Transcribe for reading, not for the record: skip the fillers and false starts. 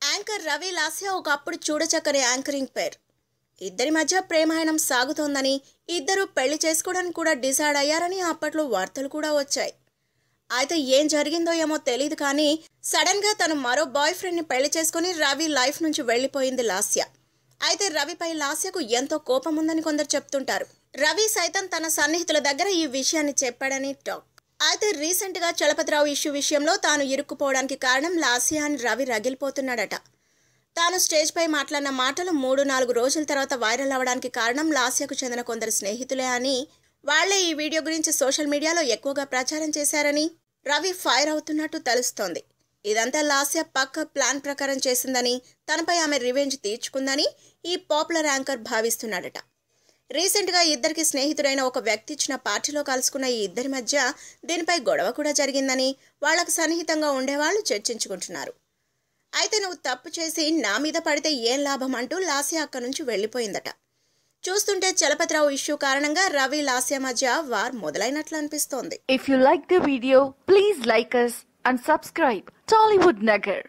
Anchor Ravi Lasya ఒకప్పుడు చూడచక్కని anchoring పేర్. ఇద్దరి మధ్య ప్రేమాయణం సాగుతోందని, ఇద్దరు పెళ్లి చేసుకోవడానికి కూడా డిసైడ్ అయ్యారని అప్పట్లో వార్తలు కూడా వచ్చాయి. అయితే ఏం జరిగిందో ఏమో తెలియదు కానీ సడన్ గా తను మరో బాయ్ ఫ్రెండ్ ని పెళ్లి చేసుకుని రవి లైఫ్ నుంచి వెళ్లిపోయింది లాస్య. అయితే రవిపై లాస్యకు ఎంతో కోపం ఉందని కొందరు చెప్తుంటారు. రవి సైతం తన సన్నిహితుల దగ్గర ఈ విషయాన్ని చెప్పాడని టాక్. అయితే రీసెంట్ గా చలపతిరావు ఇష్యూ విషయంలో తాను ఇరుక్కుపోవడానికి కారణం లాస్య అని రవి రగిలిపోతున్నాడట. తాను స్టేజ్ పై మాట్లాడిన మాటలు 3-4 రోజుల తర్వాత వైరల్ అవ్వడానికి కారణం లాస్యకు చెందిన కొందరు స్నేహితులే అని, వాళ్లే ఈ వీడియో గురించి సోషల్ మీడియాలో ఎక్కువగా ప్రచారం చేశారని రవి ఫైర్ అవుతున్నట్టు తెలుస్తోంది. ఇదంతా లాస్య పక్క ప్లాన్ ప్రకారం చేసిందని, తనపై ఆమె రివెంజ్ తీర్చుకుందని ఈ పాపులర్ యాంకర్ భావిస్తున్నాడట. రీసెంట్ గా ఇద్దరికి స్నేహితుడైన ఒక వ్యక్తి ఇచ్చిన పార్టీలో కలుసుకున్న ఈ ఇద్దరి మధ్య దీనిపై గొడవ కూడా జరిగిందని వాళ్లకు సన్నిహితంగా ఉండేవాళ్లు చర్చించుకుంటున్నారు. అయితే నువ్వు తప్పు చేసి నా మీద పడితే ఏం లాభం అంటూ లాస్య అక్కడి నుంచి వెళ్లిపోయిందట. చూస్తుంటే చలపతిరావు ఇష్యూ కారణంగా రవి లాస్య మధ్య వార్ మొదలైనట్లు అనిపిస్తోంది. If you like the video, please like us and subscribe Tollywood Nagar.